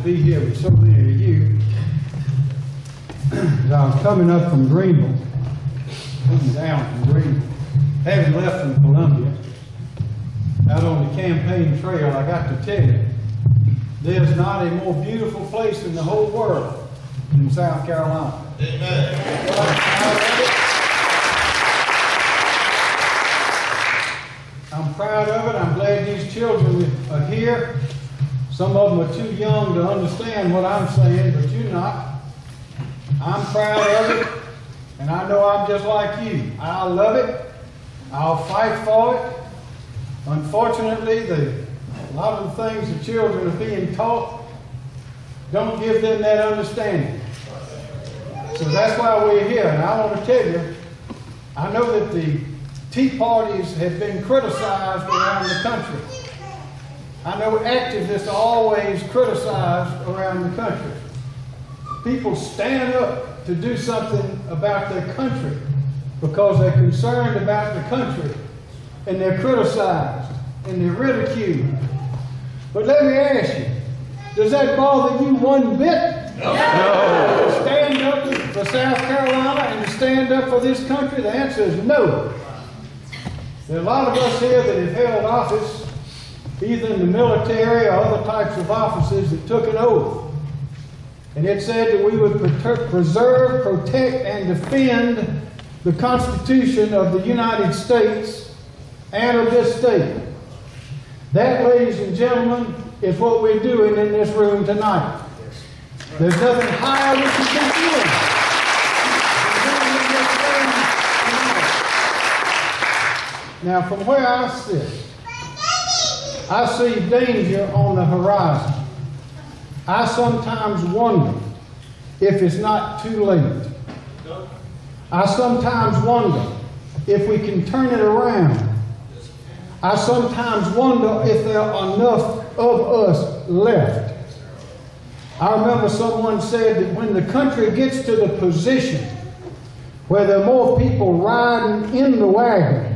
be here with so many of you. As I was coming up from Greenville, coming down from Greenville, having left from Columbia, out on the campaign trail, I got to tell you, there's not a more beautiful place in the whole world than South Carolina. Amen. I'm proud of it. I'm glad these children are here. Some of them are too young to understand what I'm saying, but you're not. I'm proud of it, and I know I'm just like you. I love it. I'll fight for it. Unfortunately, a lot of the things the children are being taught don't give them that understanding. So that's why we're here. And I want to tell you, I know that the Tea parties have been criticized around the country. I know activists are always criticized around the country. People stand up to do something about their country because they're concerned about the country, and they're criticized and they're ridiculed. But let me ask you, does that bother you one bit? No. To stand up for South Carolina and to stand up for this country? The answer is no. There are a lot of us here that have held office, either in the military or other types of offices, that took an oath. And it said that we would preserve, protect, and defend the Constitution of the United States and of this state. That, ladies and gentlemen, is what we're doing in this room tonight. There's nothing higher we can be doing. Now, from where I sit, I see danger on the horizon. I sometimes wonder if it's not too late. I sometimes wonder if we can turn it around. I sometimes wonder if there are enough of us left. I remember someone said that when the country gets to the position where there are more people riding in the wagon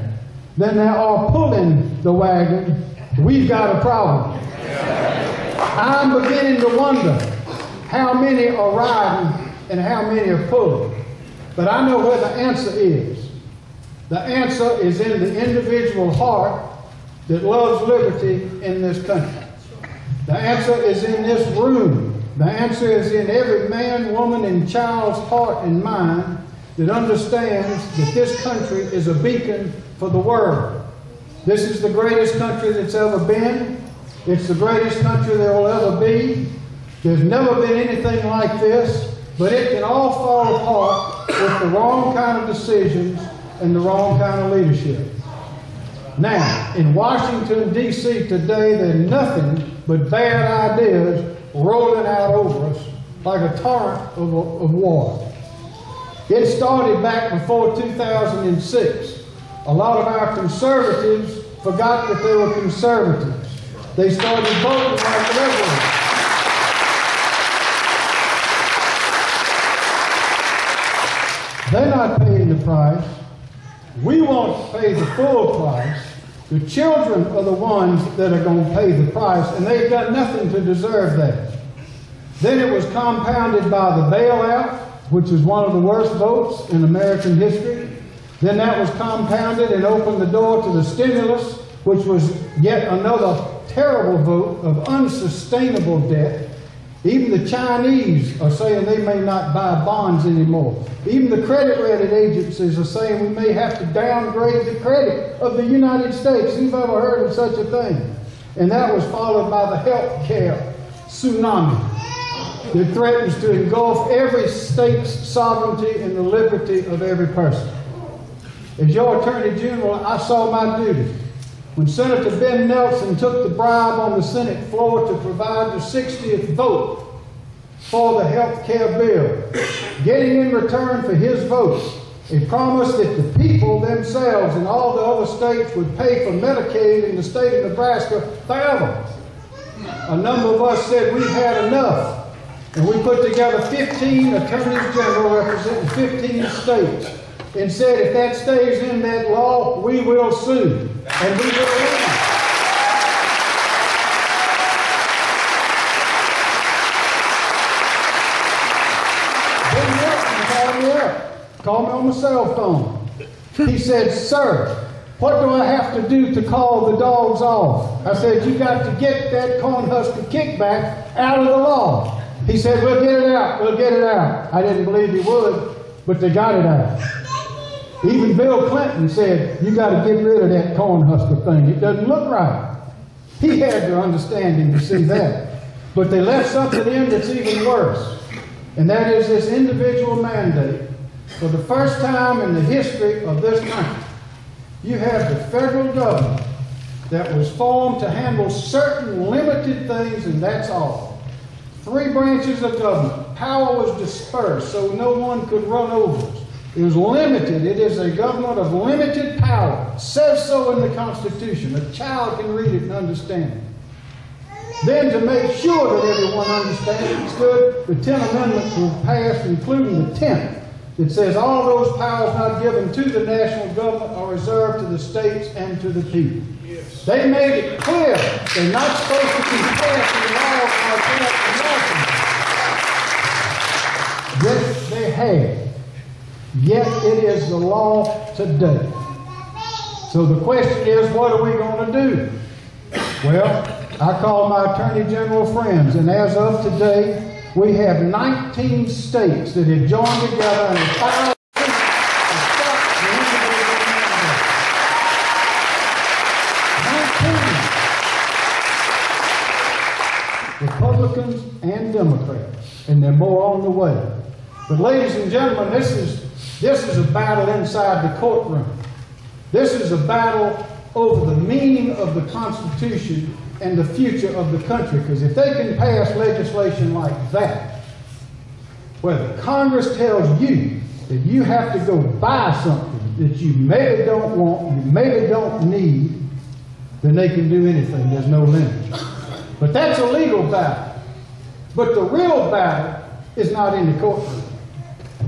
than there are pulling the wagon, we've got a problem. I'm beginning to wonder how many are riding and how many are pulling. But I know where the answer is. The answer is in the individual heart that loves liberty in this country. The answer is in this room. The answer is in every man, woman, and child's heart and mind that understands that this country is a beacon for the world. This is the greatest country that's ever been. It's the greatest country there will ever be. There's never been anything like this, but it can all fall apart with the wrong kind of decisions and the wrong kind of leadership. Now, in Washington, D.C. today, there's nothing but bad ideas rolling out over us like a torrent of water. It started back before 2006. A lot of our conservatives forgot that they were conservatives. They started voting like liberals. They're not paying the price. We won't pay the full price. The children are the ones that are going to pay the price, and they've done nothing to deserve that. Then it was compounded by the bailout, which is one of the worst votes in American history. Then that was compounded and opened the door to the stimulus, which was yet another terrible vote of unsustainable debt. Even the Chinese are saying they may not buy bonds anymore. Even the credit rating agencies are saying we may have to downgrade the credit of the United States. Who's ever heard of such a thing? And that was followed by the health care tsunami that threatens to engulf every state's sovereignty and the liberty of every person. As your Attorney General, I saw my duty when Senator Ben Nelson took the bribe on the Senate floor to provide the 60th vote for the health care bill, getting in return for his vote a promise that the people themselves and all the other states would pay for Medicaid in the state of Nebraska forever. A number of us said we've had enough. And we put together 15 attorneys general representing 15 states and said if that stays in that law, we will sue. And we will win. called me up, called me on my cell phone. He said, "Sir, what do I have to do to call the dogs off?" I said, "You got to get that Cornhusker kickback out of the law." He said, "We'll get it out, we'll get it out." I didn't believe he would, but they got it out. Even Bill Clinton said, "You got to get rid of that Cornhusker thing. It doesn't look right." He had the understanding to see that. But they left something in that's even worse. And that is this individual mandate. For the first time in the history of this country, you have the federal government that was formed to handle certain limited things, and that's all. 3 branches of government. Power was dispersed so no one could run over us. It was limited. It is a government of limited power. It says so in the Constitution. A child can read it and understand it. Then, to make sure that everyone understood, the 10 amendments were passed, including the 10th, that says all those powers not given to the national government are reserved to the states and to the people. Yes. They made it clear they're not supposed to be passing laws like that. Yes, they have. Yet it is the law today. So the question is, what are we going to do? Well, I call my Attorney General friends, and as of today, we have 19 states that have joined together and have filed a 19 Republicans and Democrats, and they're more on the way. But ladies and gentlemen, this is a battle inside the courtroom. This is a battle over the meaning of the Constitution and the future of the country. Because if they can pass legislation like that, where the Congress tells you that you have to go buy something that you maybe don't want, you maybe don't need, then they can do anything. There's no limit. But that's a legal battle. But the real battle is not in the courtroom.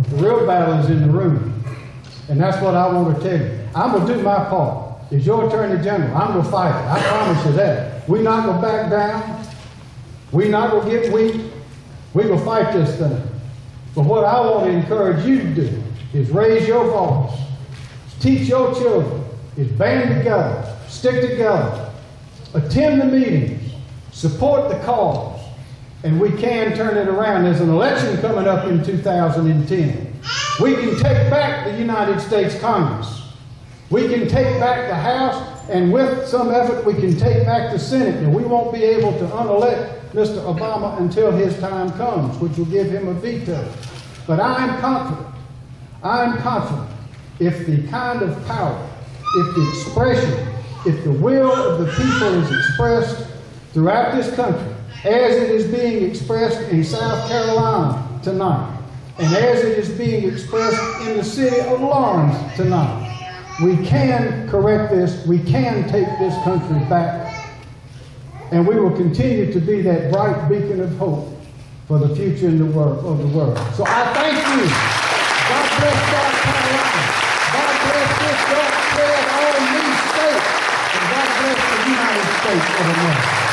The real battle is in the room. And that's what I want to tell you. I'm going to do my part. As your Attorney General, I'm going to fight it. I promise you that. We're not going to back down. We're not going to get weak. We're going to fight this thing. But what I want to encourage you to do is raise your voice. Teach your children. Is band together. Stick together. Attend the meetings. Support the cause. And we can turn it around. There's an election coming up in 2010. We can take back the United States Congress. We can take back the House, and with some effort, we can take back the Senate. And we won't be able to unelect Mr. Obama until his time comes, which will give him a veto. But I am confident, if the kind of power, if the expression, if the will of the people is expressed throughout this country, as it is being expressed in South Carolina tonight, and as it is being expressed in the city of Lawrence tonight, we can correct this, we can take this country back, and we will continue to be that bright beacon of hope for the future in the world, of the world. So I thank you. God bless South Carolina. God bless this God bless all these states. And God bless the United States of America.